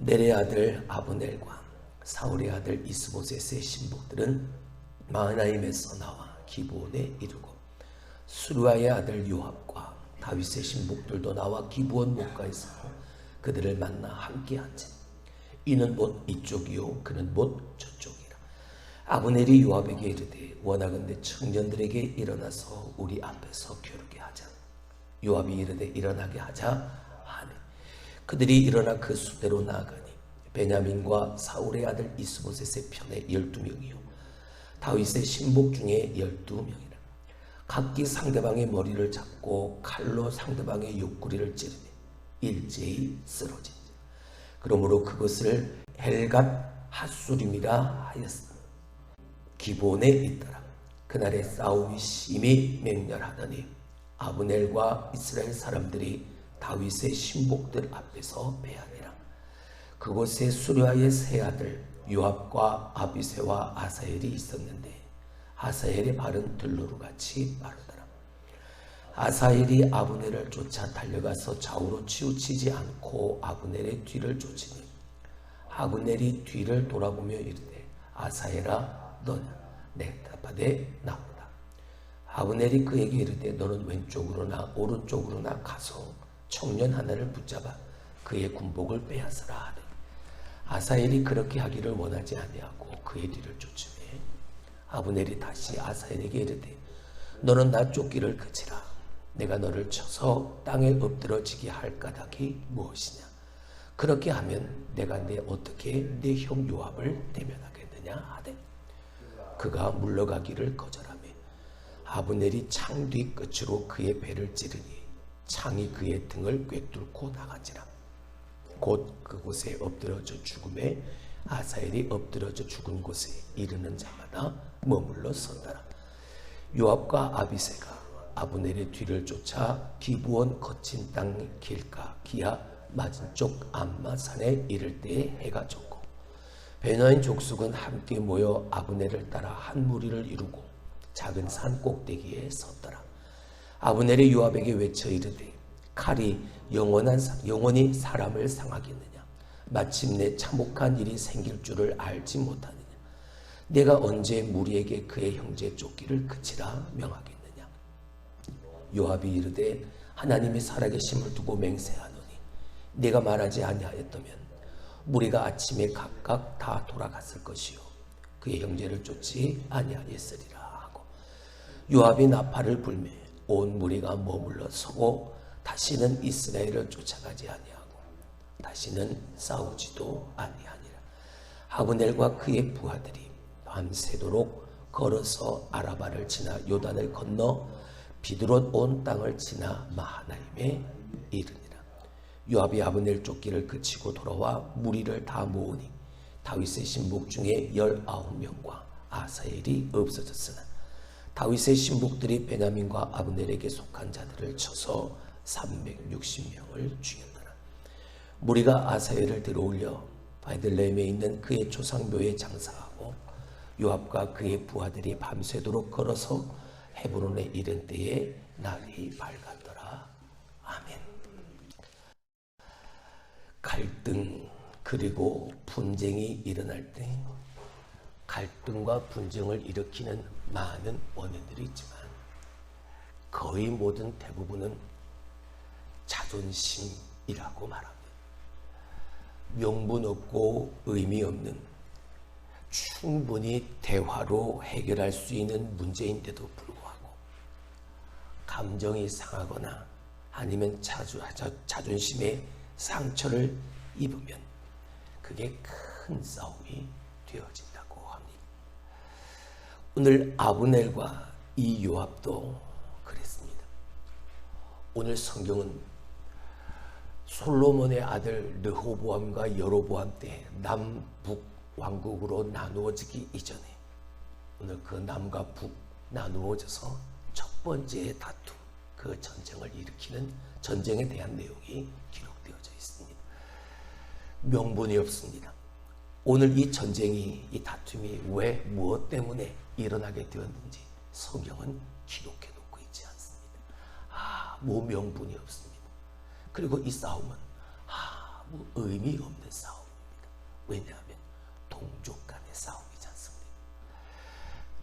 넬의 아들 아브넬과 사울의 아들 이스보셋의 신복들은 마하나임에서 나와 기브온에 이르고 수르아의 아들 요압과 다윗의 신복들도 나와 기브온 목가에서 그들을 만나 함께 앉은. 이는 못 이쪽이요 그는 못 저쪽이라. 아브넬이 요압에게 이르되 원하건대 청년들에게 일어나서 우리 앞에서 겨루게 하자. 요압이 이르되 일어나게 하자 하니 그들이 일어나 그 수대로 나아가니 베냐민과 사울의 아들 이스보셋의 편에 12명이요 다윗의 신복 중에 12명이라. 각기 상대방의 머리를 잡고 칼로 상대방의 옆구리를 찌르니 일제히 쓰러진다. 그러므로 그것을 헬갓 핫수림이라 하였으나 기브온에 있더라. 그날의 싸움이 심히 맹렬하더니 아브넬과 이스라엘 사람들이 다윗의 신복들 앞에서 패하니라. 그곳에 수르아의 세 아들 요압과 아비새와 아사엘이 있었는데 아사엘의 발은 들로루같이 빠르더라. 아사엘이 아브넬을 쫓아 달려가서 좌우로 치우치지 않고 아브넬의 뒤를 쫓으니 아브넬이 뒤를 돌아보며 이르되 아사엘아 너냐. 내가 대답하되 나오다. 아브넬이 그에게 이르되 너는 왼쪽으로나 오른쪽으로나 가서 청년 하나를 붙잡아 그의 군복을 빼앗으라 하되 아사엘이 그렇게 하기를 원하지 아니하고 그의 뒤를 쫓으매 아브넬이 다시 아사엘에게 이르되 너는 나 쫓기를 그치라. 내가 너를 쳐서 땅에 엎드러지게 할 까닭이 무엇이냐. 그렇게 하면 내가 어떻게 내 형 요압을 대면하겠느냐 하되 그가 물러가기를 거절하며 아브넬이 창 뒤 끝으로 그의 배를 찌르니 창이 그의 등을 꿰뚫고 나가지라. 곧 그곳에 엎드러져 죽음에 아사엘이 엎드러져 죽은 곳에 이르는 자마다 머물러 선다라. 요압과 아비새가 아브넬의 뒤를 쫓아 기브온 거친 땅 길가 기아 맞은 쪽 암마산에 이를 때에 해가 졌고 베냐민 족속은 함께 모여 아브넬을 따라 한 무리를 이루고 작은 산 꼭대기에 섰더라. 아브넬이 요압에게 외쳐 이르되 칼이 영원히 사람을 상하겠느냐. 마침내 참혹한 일이 생길 줄을 알지 못하느냐. 내가 언제 무리에게 그의 형제 쫓기를 그치라 명하겠느냐. 요압이 이르되 하나님이 살아계심을 두고 맹세하노니 내가 말하지 아니하였다면 무리가 아침에 각각 다 돌아갔을 것이요 그의 형제를 쫓지 아니하였으리라 하고 요압이 나팔을 불매 온 무리가 머물러 서고 다시는 이스라엘을 쫓아가지 아니하고 다시는 싸우지도 아니하니라. 아브넬과 그의 부하들이 밤새도록 걸어서 아라바를 지나 요단을 건너 비드롯 온 땅을 지나 마하나임에 이르니라. 요압이 아브넬 쫓기를 그치고 돌아와 무리를 다 모으니 다윗의 신복 중에 19명과 아사엘이 없어졌으나 다윗의 신복들이 베냐민과 아브넬에게 속한 자들을 쳐서 360명을 죽였더라. 무리가 아사엘을 들어올려 바들레헴에 있는 그의 조상묘에 장사하고 요압과 그의 부하들이 밤새도록 걸어서 헤브론에 이른 때에 날이 밝았더라. 아멘. 갈등 그리고 분쟁이 일어날 때 갈등과 분쟁을 일으키는 많은 원인들이 있지만 거의 모든 대부분은 자존심이라고 말합니다. 명분 없고 의미 없는 충분히 대화로 해결할 수 있는 문제인데도 불구하고 감정이 상하거나 아니면 자존심에 상처를 입으면 그게 큰 싸움이 되어진다고 합니다. 오늘 아브넬과 이 요압도 그랬습니다. 오늘 성경은 솔로몬의 아들 르호보암과 여로보암 때 남북 왕국으로 나누어지기 이전에 오늘 그 남과 북 나누어져서 첫 번째 다툼, 그 전쟁을 일으키는 전쟁에 대한 내용이 기록되어져 있습니다. 명분이 없습니다. 오늘 이 전쟁이, 이 다툼이 왜 무엇 때문에 일어나게 되었는지 성경은 기록해 놓고 있지 않습니다. 뭐 명분이 없습니다. 그리고 이 싸움은 아무 의미 없는 싸움입니다. 왜냐하면 동족 간의 싸움이지 않습니까?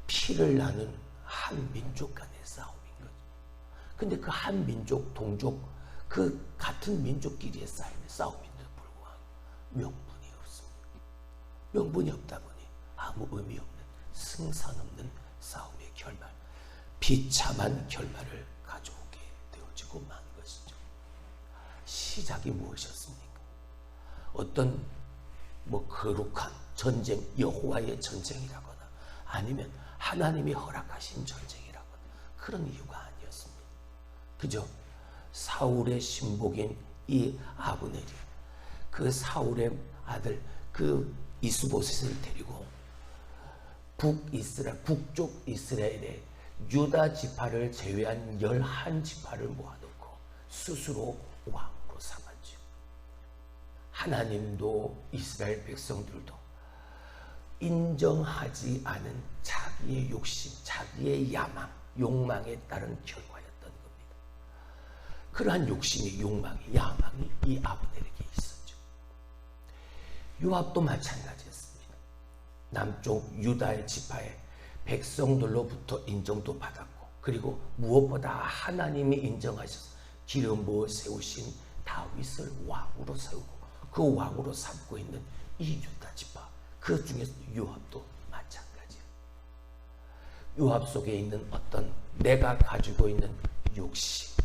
피를 나눈 한 민족 간의 싸움인 거죠. 근데 그 한 민족, 동족, 그 같은 민족끼리의 싸움인데도 불구하고 명분이 없습니다. 명분이 없다 보니 아무 의미 없는, 승산 없는 싸움의 결말, 비참한 결말을 가져오게 되어지고 만 것이죠. 시작이 무엇이었습니까? 어떤 거룩한 전쟁, 여호와의 전쟁이라거나 아니면 하나님이 허락하신 전쟁이라거나 그런 이유가 아니었습니다. 그저 사울의 신복인 이 아브넬이 그 사울의 아들 그 이스보셋을 데리고 북쪽 이스라엘의 유다 지파를 제외한 11지파를 모아놓고 스스로 왕으로 삼았죠. 하나님도 이스라엘 백성들도 인정하지 않은 자기의 욕심, 자기의 야망, 욕망에 따른 결과였던 겁니다. 그러한 욕심이, 욕망이, 야망이 이 아브넬에게 있었죠. 요압도 마찬가지였습니다. 남쪽 유다의 지파의 백성들로부터 인정도 받았고, 그리고 무엇보다 하나님이 인정하셔서 기름 부어 세우신 다윗을 왕으로 세우고 그 왕으로 삼고 있는 이 유다 지파, 그 중에서 요압도 마찬가지예요. 요압 속에 있는 어떤 내가 가지고 있는 욕심,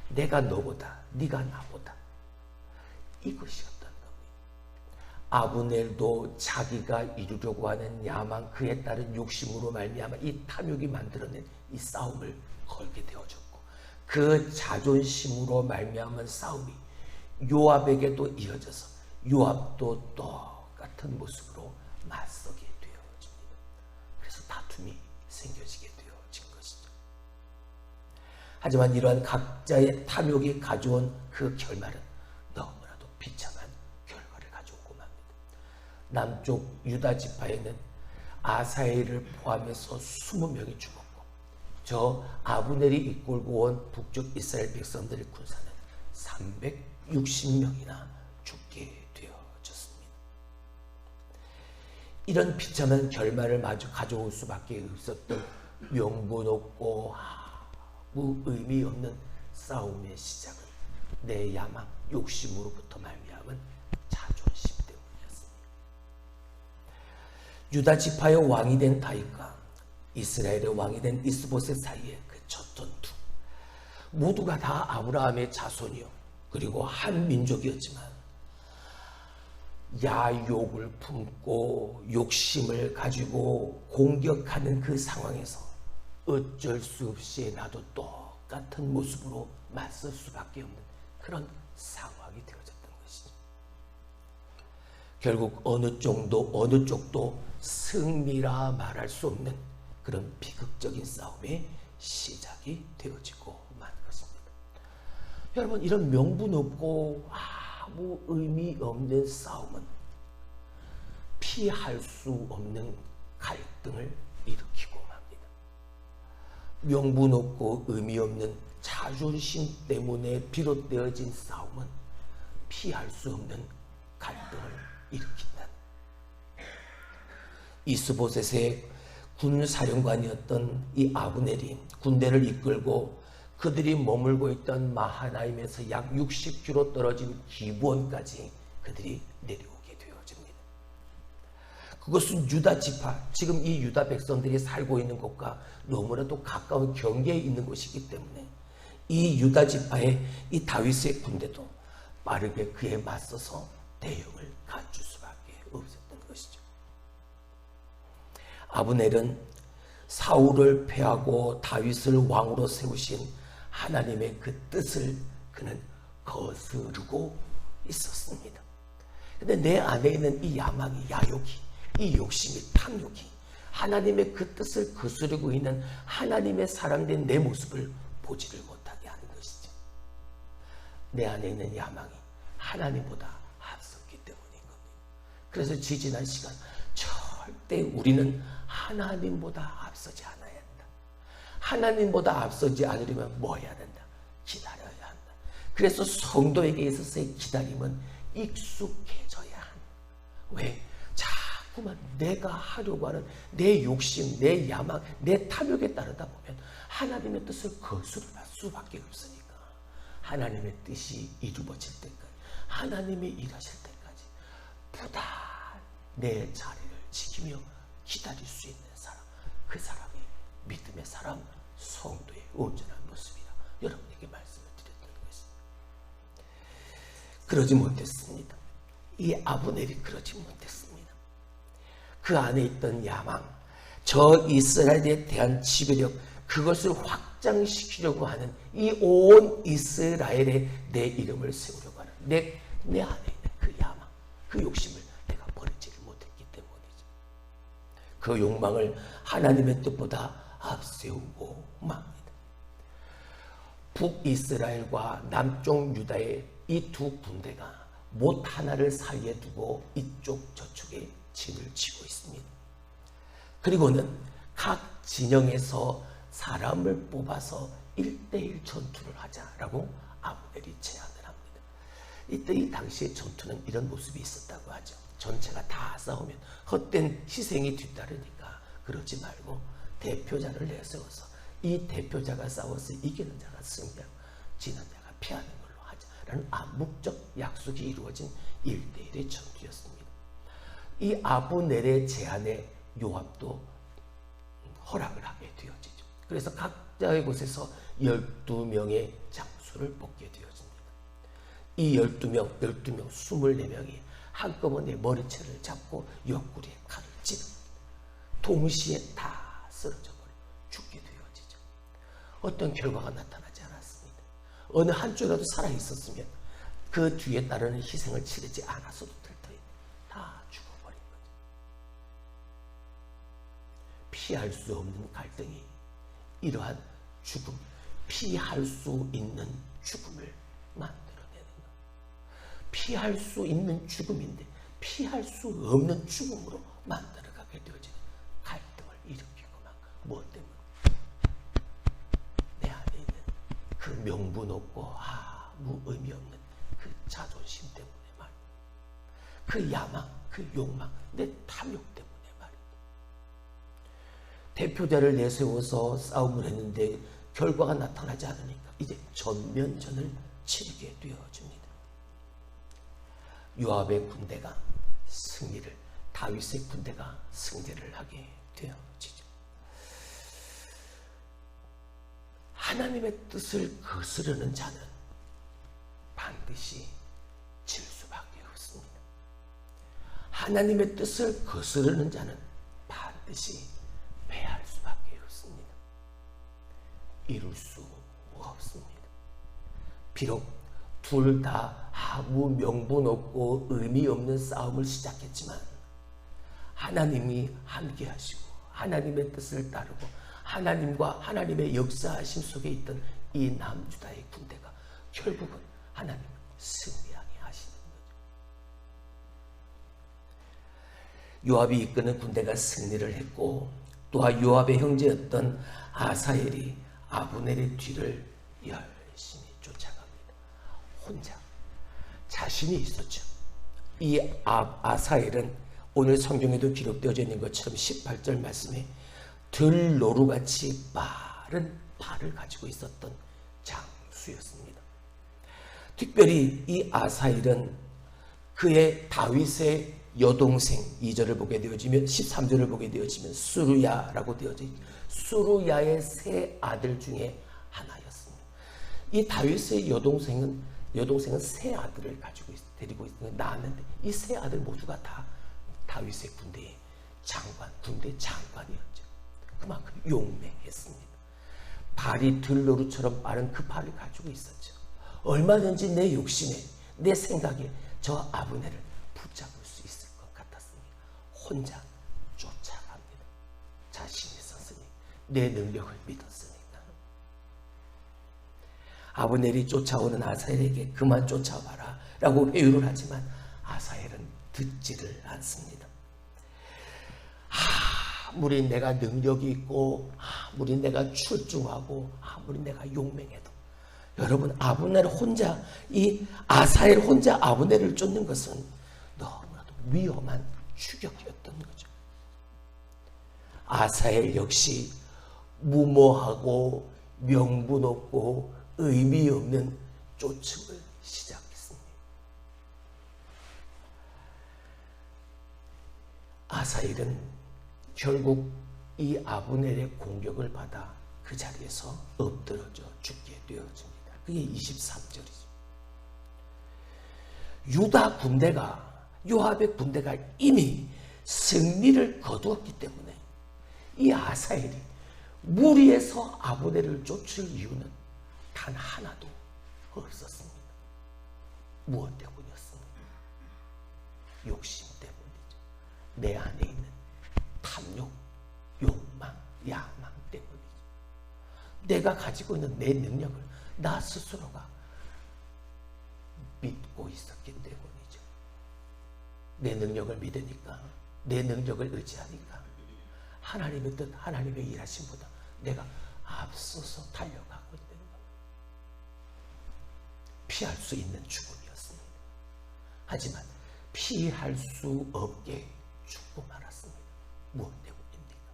내가 너보다, 네가 나보다, 이것이었던 겁니다. 아브넬도 자기가 이루려고 하는 야망, 그에 따른 욕심으로 말미암아 이 탐욕이 만들어낸 이 싸움을 걸게 되어졌고, 그 자존심으로 말미암은 싸움이 요압에게도 이어져서 요압도 똑같은 모습으로 맞서게 되어집니다. 그래서 다툼이 생겨지게 되어진 것이죠. 하지만 이러한 각자의 탐욕이 가져온 그 결말은 너무나도 비참한 결과를 가져오고 맙니다. 남쪽 유다 지파에는 아사엘을 포함해서 20명이 죽었고, 저 아브넬이 이끌고 온 북쪽 이스라엘 백성들의 군사는 360명이나 죽게 되어졌습니다. 이런 비참한 결말을 마주 가져올 수밖에 없었던 명분 없고 아무 의미 없는 싸움의 시작은 내 야망, 욕심으로부터 말미암은 자존심 때문이었습니다. 유다 지파의 왕이 된 다윗과 이스라엘의 왕이 된 이스보셋 사이의 그 첫 전투, 모두가 다 아브라함의 자손이요, 그리고 한 민족이었지만 야욕을 품고 욕심을 가지고 공격하는 그 상황에서 어쩔 수 없이 나도 똑같은 모습으로 맞설 수밖에 없는 그런 상황이 되어졌던 것이죠. 결국 어느 쪽도 승리라 말할 수 없는 그런 비극적인 싸움의 시작이 되어지고 만 것입니다. 여러분, 이런 명분 없고 아무 의미 없는 싸움은 피할 수 없는 갈등을 일으키고 맙니다. 명분 없고 의미 없는 자존심 때문에 비롯되어진 싸움은 피할 수 없는 갈등을 일으킨다. 이스보셋의 군사령관이었던 이 아브넬이 군대를 이끌고 그들이 머물고 있던 마하나임에서 약 60km 떨어진 기브온까지 그들이 내려오게 되어집니다. 그것은 유다 지파, 지금 이 유다 백성들이 살고 있는 곳과 너무나도 가까운 경계에 있는 곳이기 때문에 이 유다 지파의 이 다윗의 군대도 빠르게 그에 맞서서 대응을 갖출 수밖에 없었던 것이죠. 아브넬은 사울을 패하고 다윗을 왕으로 세우신 하나님의 그 뜻을 그는 거스르고 있었습니다. 근데 내 안에 있는 이 야망이, 야욕이, 이 욕심이, 탐욕이 하나님의 그 뜻을 거스르고 있는 하나님의 사랑된 내 모습을 보지를 못하게 하는 것이죠. 내 안에 있는 야망이 하나님보다 앞섰기 때문인 겁니다. 그래서 지지난 시간 절대 우리는 하나님보다 앞서지 않아야 한다. 하나님보다 앞서지 않으려면 뭐 해야 된다? 기다려야 한다. 그래서 성도에게 있어서의 기다림은 익숙해져야 한다. 왜? 자꾸만 내가 하려고 하는 내 욕심, 내 야망, 내 탐욕에 따르다 보면 하나님의 뜻을 거스를 할 수밖에 없으니까 하나님의 뜻이 이루어질 때까지, 하나님이 일하실 때까지 부다 내 자리를 지키며 기다릴 수 있는 사람, 그 사람이 믿음의 사람, 성도의 온전한 모습이라 여러분에게 말씀을 드렸던 것입니다. 그러지 못했습니다. 이 아브넬이 그러지 못했습니다. 그 안에 있던 야망, 저 이스라엘에 대한 지배력, 그것을 확장시키려고 하는 이 온 이스라엘에 내 이름을 세우려고 하는 내 안에 있는 그 야망, 그 욕심을 내가 버리지를 못했기 때문이죠. 그 욕망을 하나님의 뜻보다 앞세우고 맙니다. 북이스라엘과 남쪽 유다의 이 두 군대가 못 하나를 사이에 두고 이쪽 저쪽에 진을 치고 있습니다. 그리고는 각 진영에서 사람을 뽑아서 1대1 전투를 하자라고 아브넬이 제안을 합니다. 이때 이 당시의 전투는 이런 모습이 있었다고 하죠. 전체가 다 싸우면 헛된 희생이 뒤따르니까 그러지 말고 대표자를 내세워서 이 대표자가 싸워서 이기는 자가 승리하고 지는 자가 피하는 걸로 하자라는 암묵적 약속이 이루어진 1대1의 전투였습니다. 이 아브넬의 제안에 요압도 허락을 하게 되어지죠. 그래서 각자의 곳에서 12명의 장수를 뽑게 되어집니다. 이 12명, 24명이 한꺼번에 머리채를 잡고 옆구리에 칼을 찌릅니다. 동시에 다 쓰러져 버리고 죽게 되어지죠. 어떤 결과가 나타나지 않았습니다. 어느 한쪽이라도 살아있었으면 그 뒤에 따르는 희생을 치르지 않았어도 될 터인데 다 죽어버린 거죠. 피할 수 없는 갈등이 이러한 죽음, 피할 수 있는 죽음을 만들어내는 것. 피할 수 있는 죽음인데 피할 수 없는 죽음으로 만들어가게 되어지는 갈등을 일으키고 막 무엇 때문에? 내 안에 있는 그 명분 없고 아무 의미 없는 그 자존심 때문에 말이야. 그 야망, 그 욕망, 내 탐욕 때문에 말이야. 대표자를 내세워서 싸움을 했는데 결과가 나타나지 않으니까 이제 전면전을 치르게 되어집니다. 요압의 군대가 승리를, 다윗의 군대가 승리를 하게 되어지죠. 하나님의 뜻을 거스르는 자는 반드시 질 수밖에 없습니다. 하나님의 뜻을 거스르는 자는 반드시 패할 수밖에 없습니다. 이룰 수 없습니다. 비록 둘 다 아무 명분 없고 의미 없는 싸움을 시작했지만 하나님이 함께 하시고 하나님의 뜻을 따르고 하나님과 하나님의 역사하심 속에 있던 이 남유다의 군대가 결국은 하나님 승리하게 하시는 거죠. 요압이 이끄는 군대가 승리를 했고 또한 요압의 형제였던 아사엘이 아브넬의 뒤를 열심히 쫓아갑니다. 혼자 자신이 있었죠. 이 아사엘은 오늘 성경에도 기록되어져 있는 것처럼 18절 말씀에 들노루같이 빠른 팔을 가지고 있었던 장수였습니다. 특별히 이 아사엘은 그의 다윗의 여동생 2절을 보게 되어지면 13절을 보게 되어지면 수루야라고 되어져 있죠. 수루야의 세 아들 중에 하나였습니다. 이 다윗의 여동생은 세 아들을 가지고 데리고 낳았는데 이 세 아들 모두가 다 다윗의 군대의 장관, 군대 장관이었죠. 그만큼 용맹했습니다. 발이 들노루처럼 빠른 그 팔을 가지고 있었죠. 얼마든지 내 욕심에, 내 생각에 저 아브넬을 붙잡을 수 있을 것 같았습니다. 혼자 쫓아갑니다. 자신이 있었으니, 내 능력을 믿었으니까. 아브넬이 쫓아오는 아사엘에게 그만 쫓아와라 라고 회유를 하지만 아사엘은 듣지를 않습니다. 아무리 내가 능력이 있고 아무리 내가 출중하고 아무리 내가 용맹해도 여러분 아브넬 혼자 이 아사엘 혼자 아브넬을 쫓는 것은 너무나도 위험한 추격이었던 거죠. 아사엘 역시 무모하고 명분 없고 의미 없는 쫓음을 시작했습니다. 아사엘은 결국 이 아브넬의 공격을 받아 그 자리에서 엎드러져 죽게 되어집니다. 그게 23절이죠. 유다 군대가, 요압의 군대가 이미 승리를 거두었기 때문에 이 아사엘이 무리해서 아브넬을 쫓을 이유는 단 하나도 없었습니다. 무엇 때문이었습니까? 욕심 때문이죠. 내 안에 있는 탐욕, 욕망, 야망 때문이죠. 내가 가지고 있는 내 능력을 나 스스로가 믿고 있었기 때문이죠. 내 능력을 믿으니까, 내 능력을 의지하니까 하나님의 뜻, 하나님의 일하심보다 내가 앞서서 달려가고 있는 겁니다. 피할 수 있는 죽음이었습니다. 하지만 피할 수 없게 죽고 말았습니다. 무엇 때문입니까?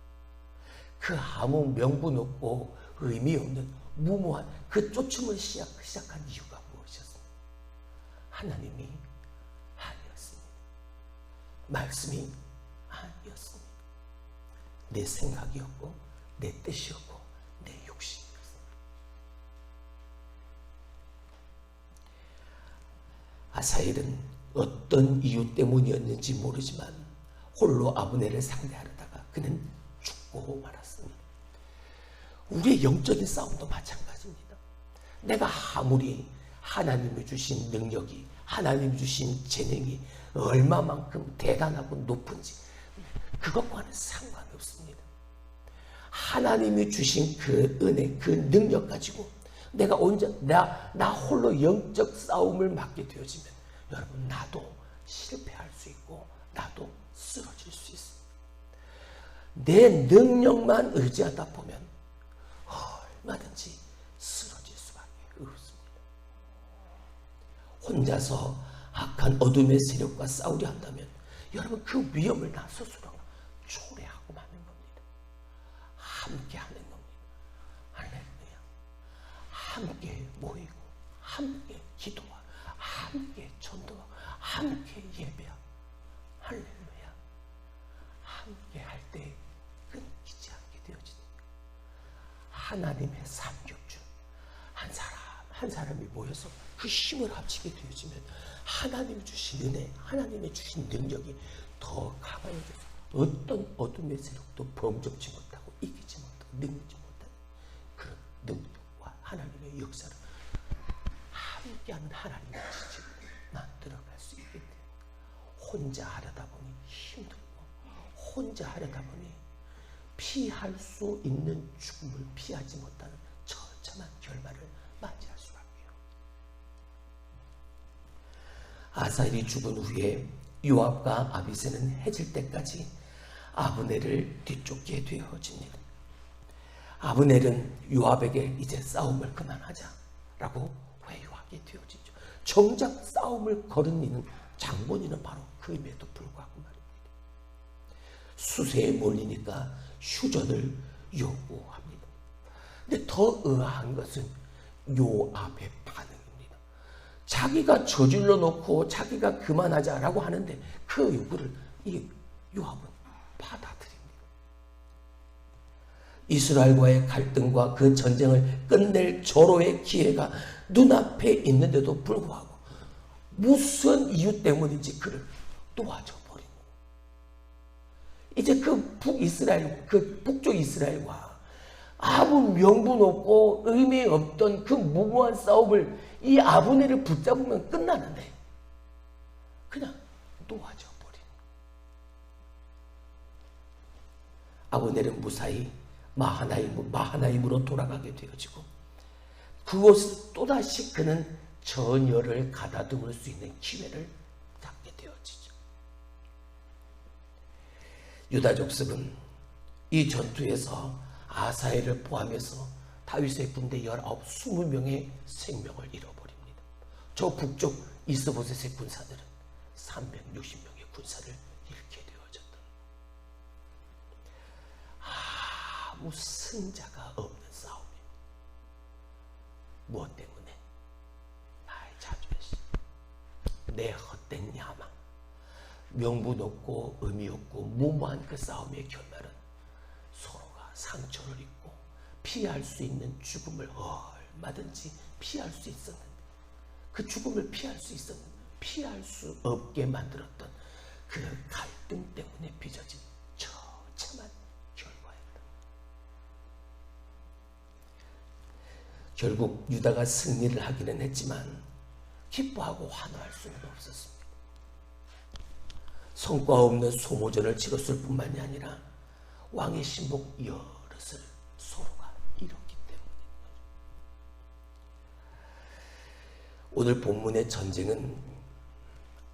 그 아무 명분 없고 의미 없는 무모한 그 쫓음을 시작한 이유가 무엇이었습니까? 하나님이 아니었습니다. 말씀이 아니었습니다. 내 생각이었고 내 뜻이었고 내 욕심이었습니다. 아사엘은 어떤 이유 때문이었는지 모르지만 홀로 아브넬을 상대하려다가 그는 죽고 말았습니다. 우리의 영적인 싸움도 마찬가지입니다. 내가 아무리 하나님이 주신 능력이, 하나님이 주신 재능이 얼마만큼 대단하고 높은지 그것과는 상관이 없습니다. 하나님이 주신 그 은혜, 그 능력 가지고 내가 혼자 나 홀로 영적 싸움을 맡게 되어지면 여러분, 나도 실패할 수 있고 나도 쓰러질 수 있습니다. 내 능력만 의지하다 보면 얼마든지 쓰러질 수밖에 없습니다. 혼자서 악한 어둠의 세력과 싸우려 한다면 여러분, 그 위험을 나 스스로가 초래하고 마는 겁니다. 함께 하는 겁니다. 할렐루야. 함께 모이고 함께 기도하고 함께 전도하고 함께 예배하고 할렐루야. 함께 할 때 끊기지 않게 되어지는 하나님의 삼겹줄, 한 사람 한 사람이 모여서 그 힘을 합치게 되어지면 하나님이 주신 은혜, 하나님이 주신 능력이 더 강해져서 어떤 어둠의 세력도 범접지 못하고 이기지 못하고 능지 못하는 그런 능력과 하나님의 역사를 함께하는 하나님의 지식을 만들어갈 수 있게 돼요. 혼자 하려다 보니 힘들고 혼자 하려다 보니 피할 수 있는 죽음을 피하지 못하는 처참한 결말을 맞이할 수밖에 없어요. 아사엘이 죽은 후에 요압과 아비새는 해질 때까지 아브넬을 뒤쫓게 되어집니다. 아브넬은 요압에게 이제 싸움을 그만하자라고 회유하게 되어지죠. 정작 싸움을 거는 이는 장본인은 바로 그임에도 불구하고 말입니다. 수세에 몰리니까 휴전을 요구합니다. 근데 더 의아한 것은 요압의 반응입니다. 자기가 저질러 놓고 자기가 그만하자라고 하는데 그 요구를 이 요압은 받아들입니다. 이스라엘과의 갈등과 그 전쟁을 끝낼 절호의 기회가 눈앞에 있는데도 불구하고 무슨 이유 때문인지 그를 놓아줘 버립니다. 이제 그 북쪽 이스라엘과 아무 명분 없고 의미 없던 그 무모한 싸움을 이 아브넬을 붙잡으면 끝나는데 그냥 놓아져 버립니다. 아브넬은 무사히 마하나임으로 돌아가게 되어지고 그곳에서 또다시 그는 전열을 가다듬을 수 있는 기회를 갖게 되어지죠. 유다 족속은 이 전투에서 아사엘을 포함해서 다윗의 군대 20명의 생명을 잃어버립니다. 저 북쪽 이스보셋의 군사들은 360명의 군사를 잃게 되어졌다. 아무 승자가 없는 싸움이에요. 무엇 때문에? 나의 자존심, 내 헛된 야망, 명분 없고 의미 없고 무모한 그 싸움의 결말은 서로가 상처를 입고 피할 수 있는 죽음을 얼마든지 피할 수 있었는데, 그 죽음을 피할 수 있었는데 피할 수 없게 만들었던 그 갈등 때문에 빚어진 처참한 결과였다. 결국 유다가 승리를 하기는 했지만 기뻐하고 환호할 수는 없었습니다. 성과 없는 소모전을 치렀을 뿐만이 아니라 왕의 신복 여럿을 서로가 잃었기 때문입니다. 오늘 본문의 전쟁은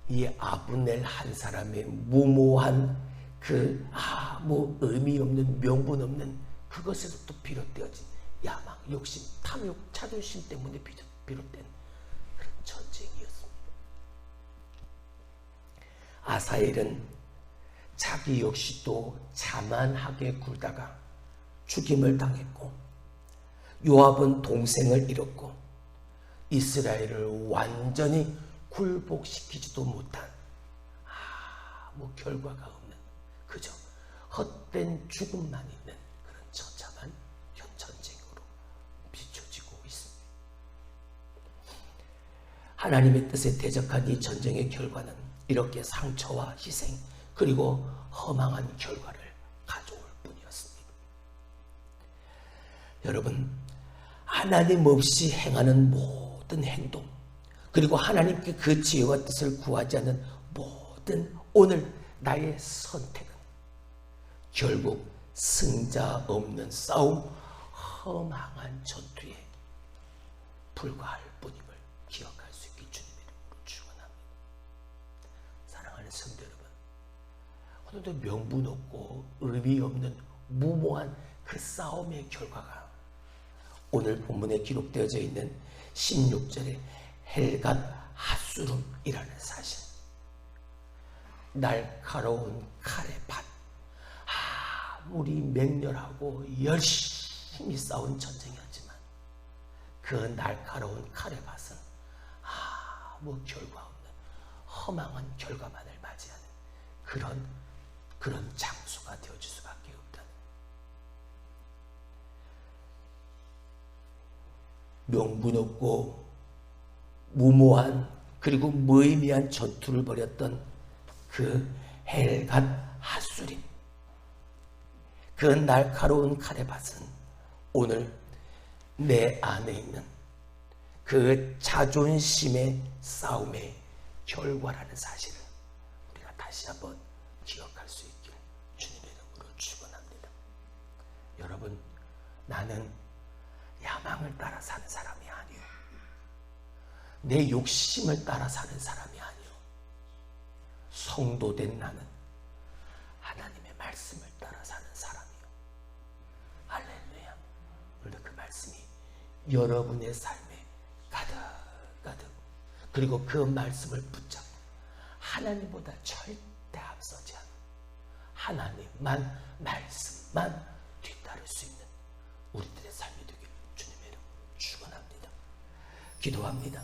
이 아브넬 한 사람의 무모한 그 아무 의미 없는 명분 없는 그것에서부터 비롯되어진 야망, 욕심, 탐욕, 자존심 때문에 비롯된 그런 전쟁이었습니다. 아사엘은 자기 역시 또 자만하게 굴다가 죽임을 당했고, 요압은 동생을 잃었고, 이스라엘을 완전히 굴복시키지도 못한 아무 결과가 없는 그저 헛된 죽음만 있는 그런 처참한 전쟁으로 비춰지고 있습니다. 하나님의 뜻에 대적한 이 전쟁의 결과는 이렇게 상처와 희생 그리고 허망한 결과를 가져올 뿐이었습니다. 여러분, 하나님 없이 행하는 모든 행동, 그리고 하나님께 그 지혜와 뜻을 구하지 않는 모든 오늘 나의 선택은 결국 승자 없는 싸움, 허망한 전투에 불과할 뿐임을 기억할 수 있게 주님의 이름으로 축원합니다. 사랑하는 성도 여러분, 오늘도 명분 없고 의미 없는 무모한 그 싸움의 결과가 오늘 본문에 기록되어져 있는 16절에 헬갓 핫수름이라는 사실, 날카로운 칼의 밭, 아무리 맹렬하고 열심히 싸운 전쟁이었지만 그 날카로운 칼의 밭은 아무 결과 없는 허망한 결과만을 맞이하는 그런 장소가 되어질 수밖에 없다는, 명분 없고 무모한 그리고 무의미한 전투를 벌였던 그 헬갓 핫수림, 그 날카로운 칼의 밭은 오늘 내 안에 있는 그 자존심의 싸움의 결과라는 사실을 우리가 다시 한번 기억할 수 있길 주님의 이름으로 축원합니다. 여러분, 나는 야망을 따라 사는 사람이 아니에요. 내 욕심을 따라 사는 사람이 아니요, 성도된 나는 하나님의 말씀을 따라 사는 사람이요. 할렐루야. 오늘 그 말씀이 여러분의 삶에 가득, 그리고 그 말씀을 붙잡고 하나님보다 절대 앞서지 않는, 하나님만 말씀만 뒤따를 수 있는 우리들의 삶이 되길 주님의 이름으로 축원합니다. 기도합니다.